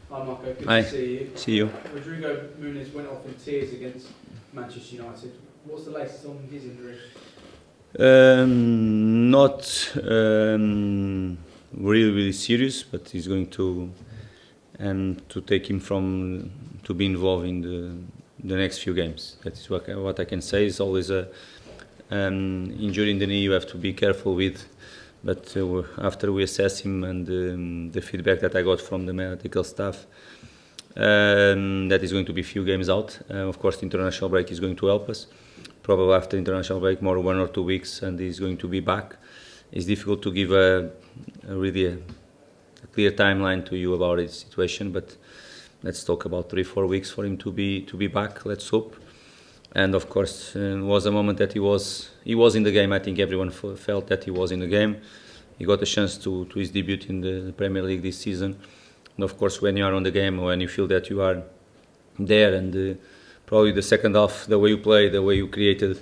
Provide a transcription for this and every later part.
Hi Marco, good Hi. to see you. See you. Rodrigo Muniz went off in tears against Manchester United. What's the latest on his injury? Not really serious, but he's going to take him from to be involved in the next few games. That is what I can say. It's always a injury in the knee you have to be careful with. But after we assess him and the feedback that I got from the medical staff, that is going to be a few games out. Of course, the international break is going to help us. Probably after international break, more 1 or 2 weeks, and he's going to be back. It's difficult to give a really clear timeline to you about his situation, but let's talk about 3-4 weeks for him to be back. Let's hope. And of course, it was a moment that he was in the game. I think everyone felt that he was in the game. He got a chance to his debut in the Premier League this season. And of course, when you are on the game, when you feel that you are there, and probably the second half, the way you play, the way you created,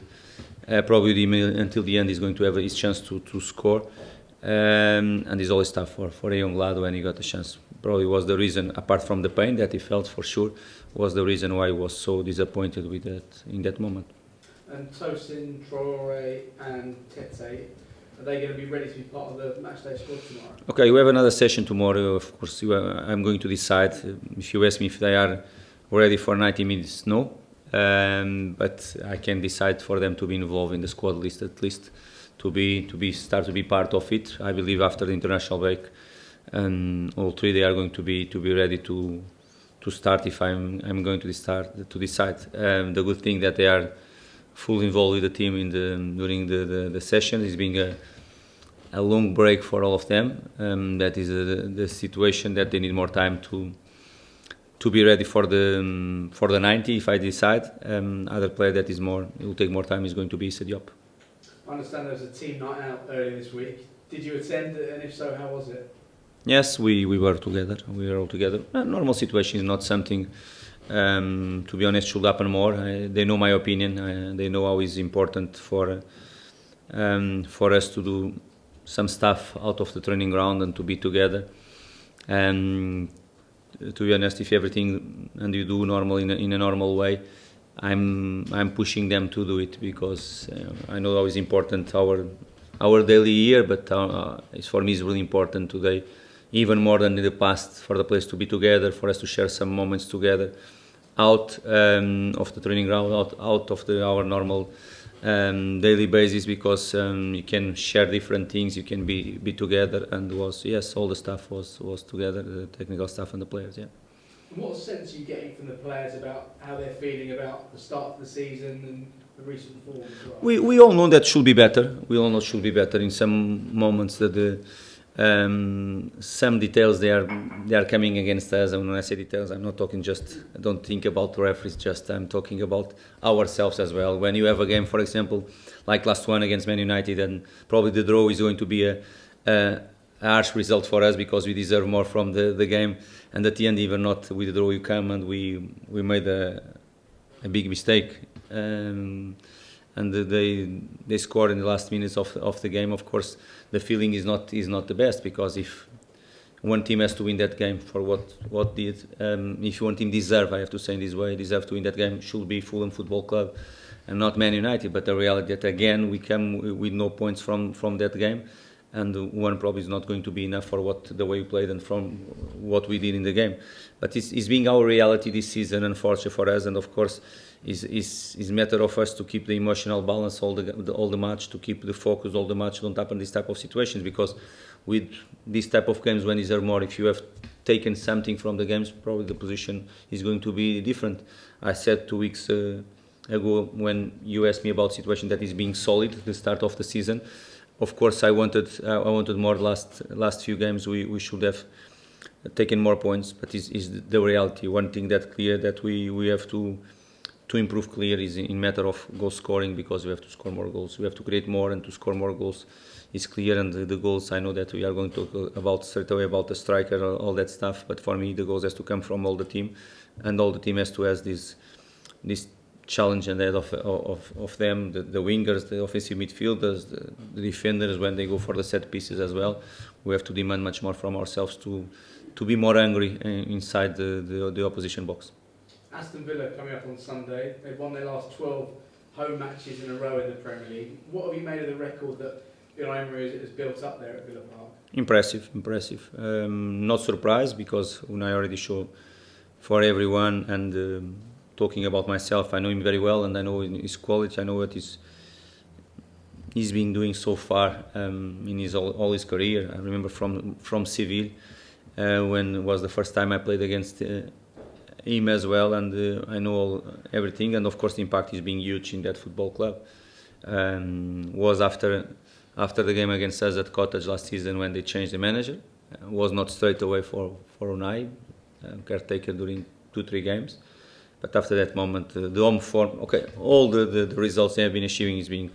probably until the end, he's going to have his chance to score. And it's always tough for a young lad when he got a chance. Probably was the reason, apart from the pain that he felt for sure, was the reason why he was so disappointed with that in that moment. And Tosin, Traore and Tete, are they going to be ready to be part of the matchday squad tomorrow? Okay, we have another session tomorrow. Of course, I'm going to decide. If you ask me if they are ready for 90 minutes, no. But I can decide for them to be involved in the squad list at least, to start to be part of it. I believe after the international break, all three they are going to be ready to start. If I'm going to decide. The good thing that they are fully involved with the team during the session is being a long break for all of them. That is the situation that they need more time to be ready for the 90. If I decide, other player that it will take more time is going to be Issa Diop. I understand there was a team night out earlier this week. Did you attend, and if so, how was it? Yes, we were together. We were all together. Normal situation is not something, to be honest, should happen more. They know my opinion. They know how it's important for us to do some stuff out of the training ground and to be together. And to be honest, if everything and you do normal in a normal way, I'm pushing them to do it because I know how is important our daily year, but for me it's really important today, even more than in the past, for the players to be together, for us to share some moments together, out of the training ground, out of our normal daily basis, because you can share different things, you can be together, and all the staff was together, the technical staff and the players. Yeah. And what sense are you getting from the players about how they're feeling about the start of the season and the recent form as well? We all know that should be better. We all know should be better. In some moments that some details they are coming against us. And when I say details, I'm not talking I don't think about the referees. I'm talking about ourselves as well. When you have a game, for example, like last one against Man United, and probably the draw is going to be a harsh result for us because we deserve more from the game. And at the end, even not with the draw, you come and we made a big mistake. And they scored in the last minutes of the game. Of course, the feeling is not the best, because if one team has to win that game for what did, if one team deserve, I have to say in this way, deserve to win that game, should be Fulham Football Club and not Man United. But the reality that again we come with no points from that game, and one probably is not going to be enough for the way we played and from what we did in the game. But it's being our reality this season, unfortunately for us, and of course is matter of us to keep the emotional balance all the match, to keep the focus all the match, don't happen these type of situations, because with this type of games when is there more, if you have taken something from the games, probably the position is going to be different. I said 2 weeks ago when you asked me about situation that is being solid at the start of the season. Of course, I wanted more. Last few games we should have taken more points, but is the reality. One thing that clear that we have to improve clear is in matter of goal scoring, because we have to score more goals. We have to create more, and to score more goals is clear. And the goals, I know that we are going to talk about straight away about the striker, all that stuff. But for me, the goals has to come from all the team, and all the team has to have this challenge and that of them, the wingers, the offensive midfielders, the defenders when they go for the set pieces as well. We have to demand much more from ourselves to to be more angry inside the opposition box. Aston Villa coming up on Sunday. They've won their last 12 home matches in a row in the Premier League. What have you made of the record that Unai has built up there at Villa Park? Impressive. Not surprised, because Unai already showed for everyone, and talking about myself, I know him very well, and I know his quality. I know what he's been doing so far in all his career. I remember from Seville when it was the first time I played against him as well, and I know everything, and of course the impact is being huge in that football club. Was after the game against us at Cottage last season when they changed the manager. Was not straight away for Unai, caretaker during 2-3 games. But after that moment, the home form, okay, all the results they have been achieving is being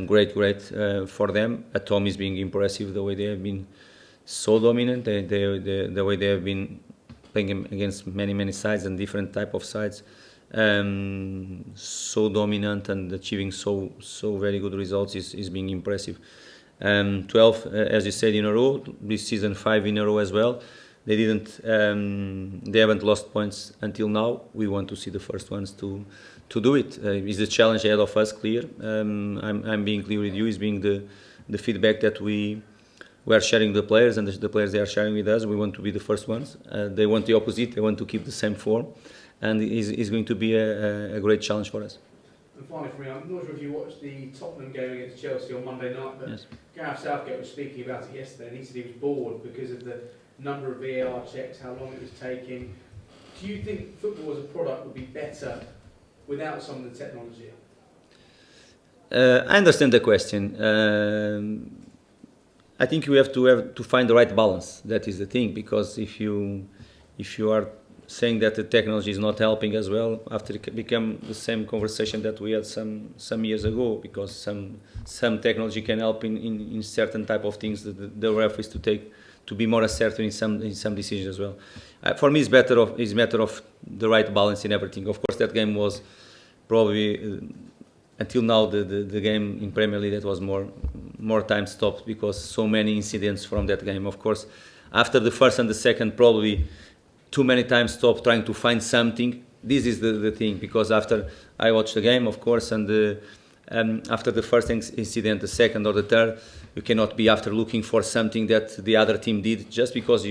great for them. At home is being impressive, the way they have been so dominant, the way they have been playing against many sides and different type of sides. So dominant and achieving so very good results is being impressive. 12, as you said, in a row. This season 5 in a row as well. They haven't lost points until now. We want to see the first ones to do it. Is the challenge ahead of us clear? I'm being clear with you. Is being the feedback that we are sharing with the players, and the players they are sharing with us. We want to be the first ones. They want the opposite. They want to keep the same form, and it's going to be a great challenge for us. And finally, for me, I'm not sure if you watched the Tottenham game against Chelsea on Monday night, but yes. Gareth Southgate was speaking about it yesterday, and he said he was bored because of the number of VAR checks, how long it was taking. Do you think football as a product would be better without some of the technology? I understand the question. I think you have to find the right balance. That is the thing, because if you are saying that the technology is not helping as well, after it become the same conversation that we had some years ago, because some technology can help in certain type of things that the referees to be more assertive in some decisions as well. For me, it's matter of the right balance in everything. Of course, that game was probably until now the game in Premier League that was more time stopped, because so many incidents from that game. Of course, after the first and the second, probably too many times stopped trying to find something. This is the thing, because after I watched the game, of course, and after the first incident, the second or the third, you cannot be after looking for something that the other team did just because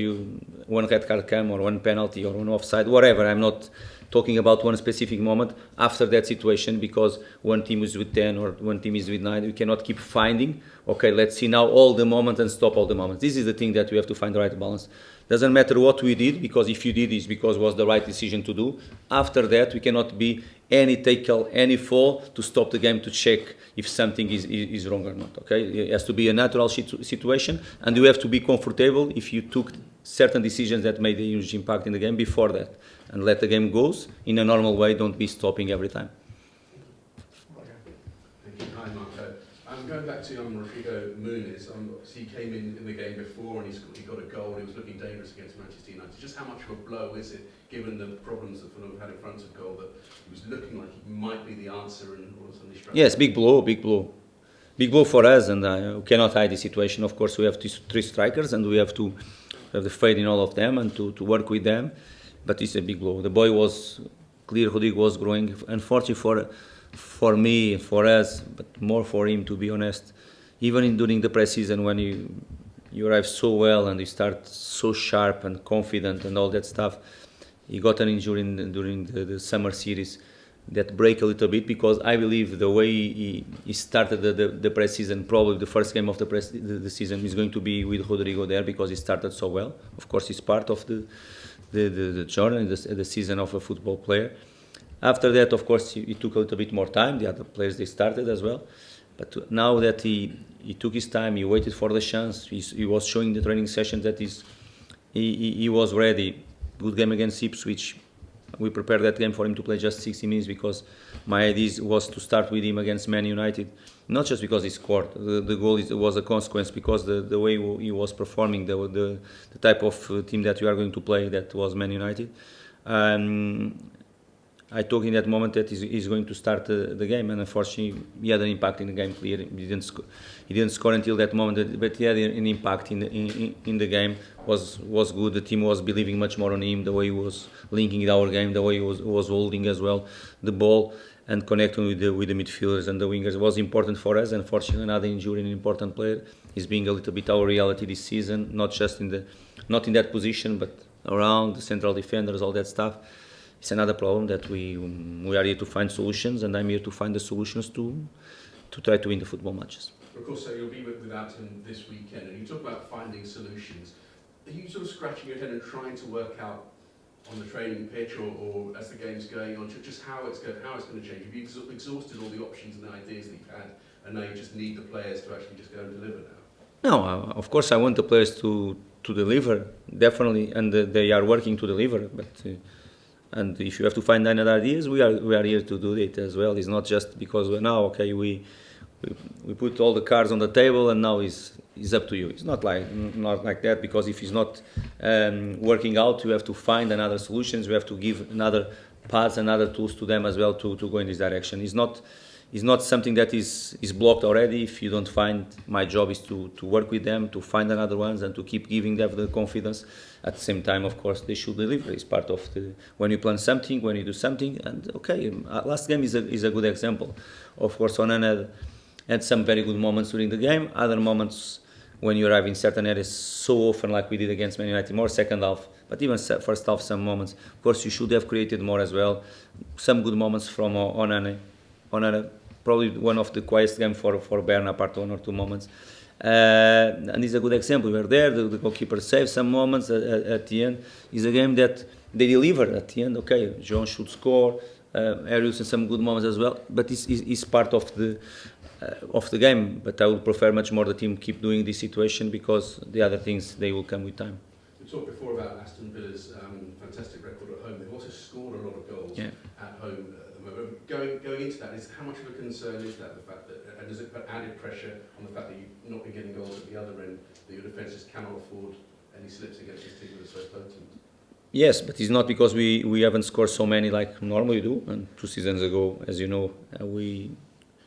one red card came or one penalty or one offside, whatever. I'm not talking about one specific moment after that situation, because one team is with 10 or one team is with 9. We cannot keep finding, okay, let's see now all the moments and stop all the moments. This is the thing that we have to find the right balance. Doesn't matter what we did, because if you did this because it was the right decision to do. After that, we cannot be any tackle, any fall to stop the game to check if something is wrong or not. Okay, it has to be a natural situation, and you have to be comfortable if you took certain decisions that made a huge impact in the game before that, and let the game goes in a normal way. Don't be stopping every time. Hi, Marco. Going back to Rodrigo Muniz, obviously he came in the game before and he got a goal. He was looking dangerous against Manchester United. Just how much of a blow is it, given the problems that Fulham had in front of goal, that he was looking like he might be the answer and all of a sudden he struck? Yes, big blow for us, and we cannot hide the situation. Of course, we have 3 strikers, and we have to have the faith in all of them and to work with them. But it's a big blow. The boy was clear. Rodrigo was growing. Unfortunately for me, for us, but more for him, to be honest. Even during the pre-season, when you arrive so well and you start so sharp and confident and all that stuff, he got an injury during the summer series that break a little bit, because I believe the way he started the pre-season, probably the first game of the season is going to be with Rodrigo there, because he started so well. Of course, it's part of the journey, the season of a football player. After that, of course, he took a little bit more time. The other players, they started as well. But now that he took his time, he waited for the chance. He was showing the training sessions that he was ready. Good game against Ipswich. We prepared that game for him to play just 60 minutes, because my idea was to start with him against Man United. Not just because he scored. The goal was a consequence, because the way he was performing, the type of team that we are going to play, that was Man United. I thought in that moment that he's going to start the game, and unfortunately he had an impact in the game. Clear, he didn't score until that moment, but he had an impact in the game. Was good. The team was believing much more on him. The way he was linking our game, the way he was holding as well the ball and connecting with the midfielders and the wingers was important for us. Unfortunately, another injury, an important player, is being a little bit our reality this season. Not in that position, but around the central defenders, all that stuff. It's another problem that we are here to find solutions, and I'm here to find the solutions to try to win the football matches. Of course, so you'll be without him this weekend, and you talk about finding solutions. Are you sort of scratching your head and trying to work out on the training pitch or as the game's going on, just how it's going to change? Have you exhausted all the options and the ideas that you've had, and now you just need the players to actually just go and deliver now? No, of course I want the players to deliver, definitely, and they are working to deliver, but... and if you have to find another ideas, we are here to do it as well. It's not just because we put all the cards on the table and now it's up to you. It's not like that, because if it's not working out, you have to find another solutions. We have to give another paths and other tools to them as well to go in this direction. It's not something that is blocked already. If you don't find, my job is to work with them, to find another ones and to keep giving them the confidence. At the same time, of course, they should deliver. It's part of when you plan something, when you do something. And last game is a good example. Of course, Onan had some very good moments during the game. Other moments when you arrive in certain areas so often, like we did against Man United, more second half, but even first half, some moments. Of course, you should have created more as well. Some good moments from Onan. Probably one of the quietest games for BeIN, apart 1 or 2 moments. And it's a good example. We were there, the goalkeeper saved some moments at the end. It's a game that they delivered at the end. Okay, John should score, Arius in some good moments as well, but it's part of the game. But I would prefer much more the team keep doing this situation, because the other things, they will come with time. We talked before about Aston Villa's fantastic record at home. They've also scored a lot of goals at home. Going into that, how much of a concern is that, the fact that, and does it put added pressure on the fact that you've not been getting goals at the other end, that your defences cannot afford any slips against this team that is so potent? Yes, but it's not because we haven't scored so many like normally do. And 2 seasons ago, as you know, we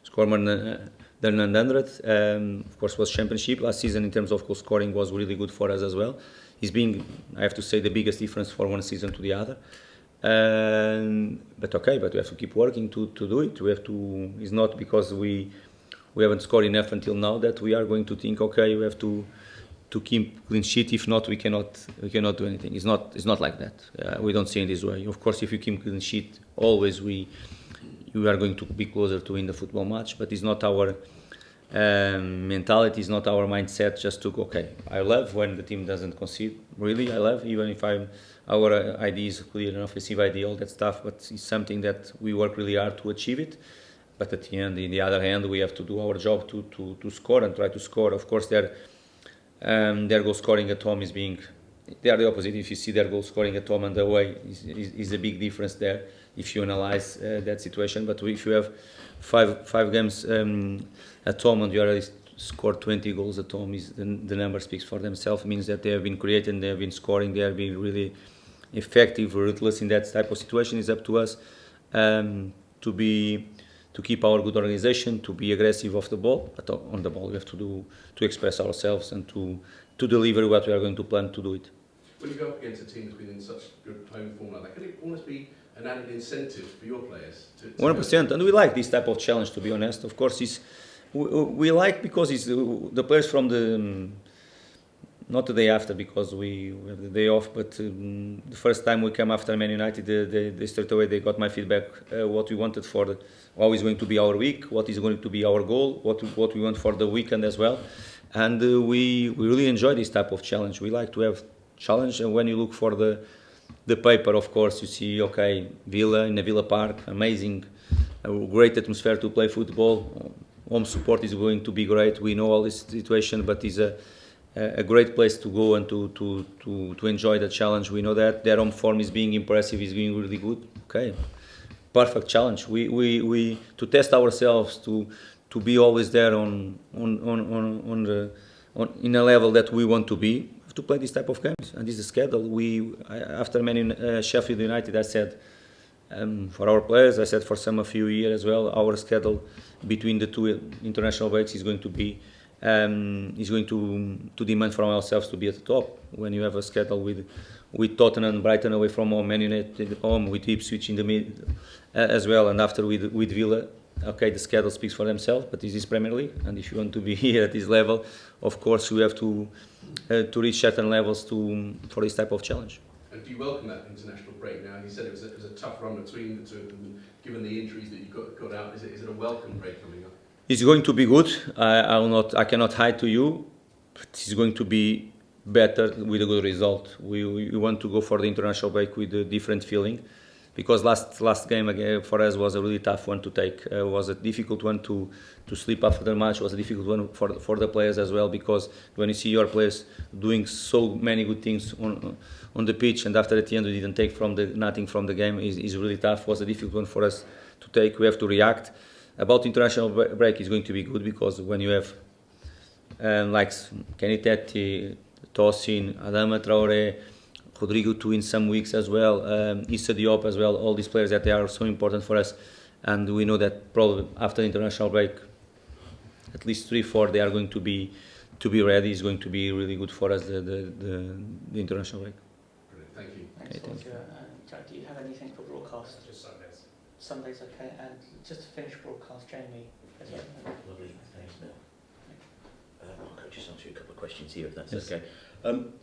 scored more than 100. Of course, was championship. Last season, in terms of goal scoring, was really good for us as well. It's been, I have to say, the biggest difference for one season to the other. But we have to keep working to do it. We have to. It's not because we haven't scored enough until now that we are going to think, we have to keep clean sheet. If not, we cannot do anything. It's not like that. We don't see it this way. Of course, if you keep clean sheet, always you are going to be closer to win the football match. But it's not our mentality. It's not our mindset. Just to go. I love when the team doesn't concede. Really, I love, even if our idea is clear, an offensive idea, all that stuff, but it's something that we work really hard to achieve it. But at the end, in the other hand, we have to do our job to score and try to score. Of course, their goal scoring at home they are the opposite. If you see their goal scoring at home and away, is a big difference there if you analyze that situation. But if you have five games at home and you already scored 20 goals at home, the number speaks for themselves. It means that they have been creating, they have been scoring, they have been really effective, ruthless in that type of situation. It's up to us to keep our good organization, to be aggressive off the ball, but on the ball we have to express ourselves and to deliver what we are going to plan to do it. When you go up against a team that's been in such good home form like that, can it almost be an added incentive for your players? 100%, and we like this type of challenge, to be honest. Of course, we like because it's the players from not the day after, because we have the day off, but the first time we came after Man United, they straight away they got my feedback, what we wanted for how is going to be our week, what is going to be our goal, what we want for the weekend as well, and we really enjoy this type of challenge. We like to have challenge, and when you look for the paper, of course, you see Villa in the Villa Park, amazing, a great atmosphere to play football. Home support is going to be great. We know all this situation, but it's a great place to go and to enjoy the challenge. We know that their home form is being impressive, is being really good. Perfect challenge. We to test ourselves, to be always there on in a level that we want to be, to play this type of games. And this is the schedule. After Sheffield United, I said For our players, I said for a few years as well, our schedule between the two international breaks is going to be to demand from ourselves to be at the top. When you have a schedule with Tottenham, Brighton away from home, Man United home, with Ipswich in the middle as well, and after with Villa, okay, the schedule speaks for themselves, but this is Premier League, and if you want to be here at this level, of course, you have to reach certain levels for this type of challenge. And do you welcome that international break now? You said it was a tough run between the two of them, given the injuries that you got out. Is it a welcome break coming up? It's going to be good. I cannot hide to you, but it's going to be better with a good result. We want to go for the international break with a different feeling, because last game again for us was a really tough one to take. Was a difficult one to sleep after the match. Was a difficult one for the players as well, because when you see your players doing so many good things on the pitch, and after at the end we didn't take nothing from the game, is really tough. Was a difficult one for us to take. We have to react. About international break is going to be good, because when you have like Kenny Tete, Tosin, Adama Traore, Rodrigo too in some weeks as well, Issa Diop as well, all these players that they are so important for us, and we know that probably after the international break, at least 3-4 they are going to be ready. Is going to be really good for us, the international break. Brilliant. Thank you. Thanks, Jack, do you have anything for broadcast? Just Sundays. Sundays, okay. And just to finish broadcast, Jamie. Lovely, thanks, Neil. Marco, just ask you a couple of questions here, if that's Yes. okay.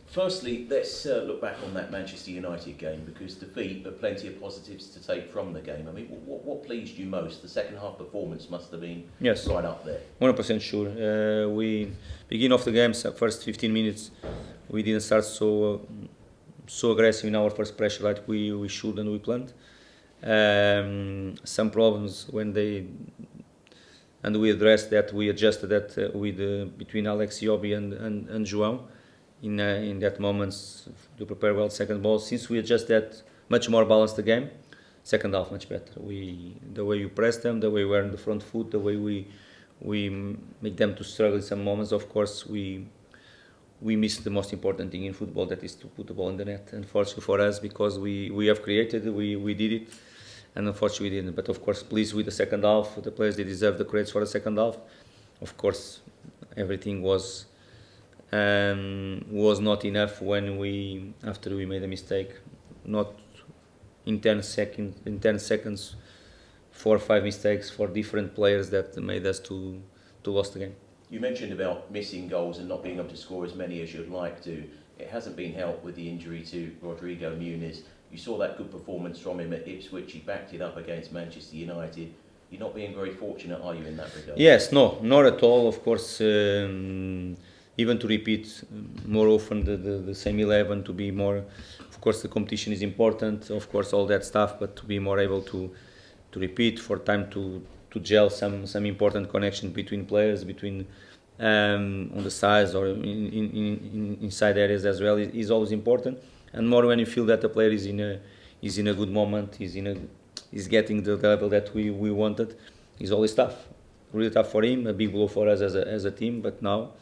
Firstly, let's look back on that Manchester United game, because defeat, but plenty of positives to take from the game. I mean, what pleased you most? The second half performance must have been right up there. 100% sure. We begin of the game, first 15 minutes, we didn't start so aggressive in our first pressure like we should and we planned. Some problems and we addressed that. We adjusted that between Alex Iwobi and João in that moments to prepare well second ball. Since we adjust that, much more balanced the game. Second half much better. The way you press them, the way we were in the front foot, the way we make them to struggle in some moments. Of course, we missed the most important thing in football, that is to put the ball in the net. Unfortunately for us, because we have created, we did it, and unfortunately we didn't. But of course, pleased with the second half. The players, they deserve the credits for the second half. Of course, everything was not enough after we made a mistake. Not in 10 seconds, 4 or 5 mistakes for different players that made us to lose the game. You mentioned about missing goals and not being able to score as many as you'd like to. It hasn't been helped with the injury to Rodrigo Muniz. You saw that good performance from him at Ipswich. He backed it up against Manchester United. You're not being very fortunate, are you, in that regard? Yes, no, not at all. Of course, even to repeat more often the same 11, to be more. Of course, the competition is important. Of course, all that stuff, but to be more able to repeat for time to gel some important connection between players, between on the sides or in inside areas as well is always important. And more when you feel that the player is in a good moment, is getting the level that we wanted. It's always tough, really tough for him. A big blow for us as a team. But now,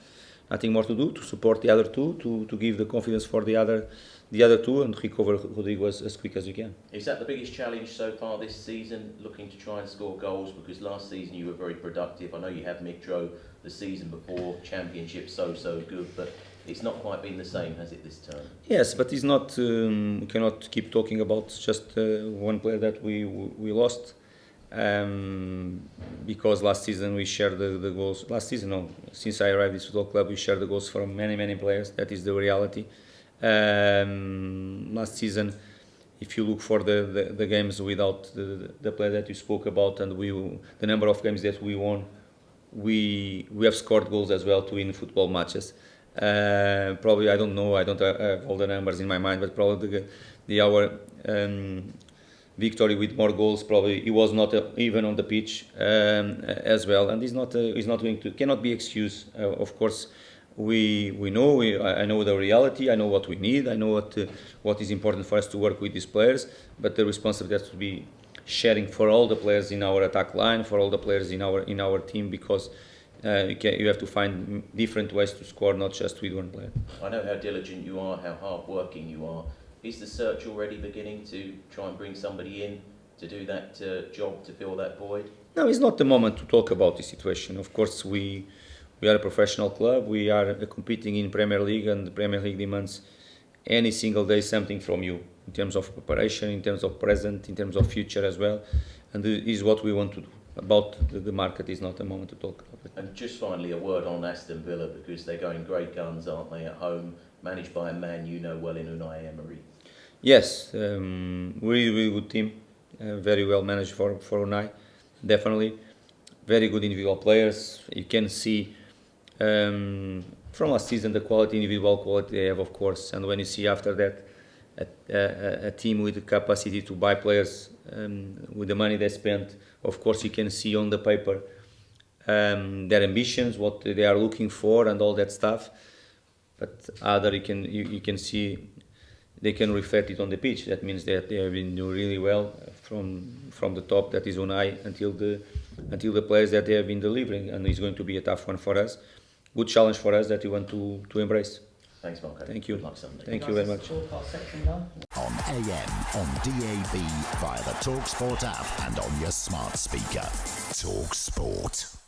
nothing more to do, to support the other two, to give the confidence for the other two, and recover Rodrigo as quick as you can. Is that the biggest challenge so far this season, looking to try and score goals? Because last season you were very productive. I know you had Mitro the season before, Championship so good, but it's not quite been the same, has it, this term? Yes, but it's not. We cannot keep talking about just one player that we lost, because last season we shared the goals. Last season, no, since I arrived at this football club, we shared the goals from many players. That is the reality. Last season, if you look for the games without the player that you spoke about, and the number of games that we won, we have scored goals as well to win football matches. Probably, I don't know, I don't have all the numbers in my mind, but probably our victory with more goals, probably it was not even on the pitch as well, and cannot be excused. Of course, we know, I know the reality, I know what we need, I know what is important for us to work with these players, but the responsibility has to be sharing for all the players in our attack line, for all the players in our team, because you have to find different ways to score, not just with one player. I know how diligent you are, how hard working you are. Is the search already beginning to try and bring somebody in to do that job, to fill that void? No, it's not the moment to talk about the situation. Of course, we are a professional club. We are competing in Premier League, and the Premier League demands any single day something from you in terms of preparation, in terms of present, in terms of future as well. And this is what we want to do. About the market is not the moment to talk about it. And just finally, a word on Aston Villa, because they're going great guns, aren't they, at home, managed by a man you know well in Unai Emery. Yes, really good team, very well managed for Unai, definitely. Very good individual players. You can see from last season the individual quality they have, of course. And when you see after that a team with the capacity to buy players with the money they spent, of course you can see on the paper their ambitions, what they are looking for, and all that stuff. But you can see they can reflect it on the pitch. That means that they have been doing really well from the top, that is Unai, until the players that they have been delivering, and it's going to be a tough one for us. Good challenge for us that we want to embrace. Thanks, Marco. Thank you. Good luck Sunday. Thank you very much. On AM, on DAB, via the talkSPORT app, and on your smart speaker. talkSPORT.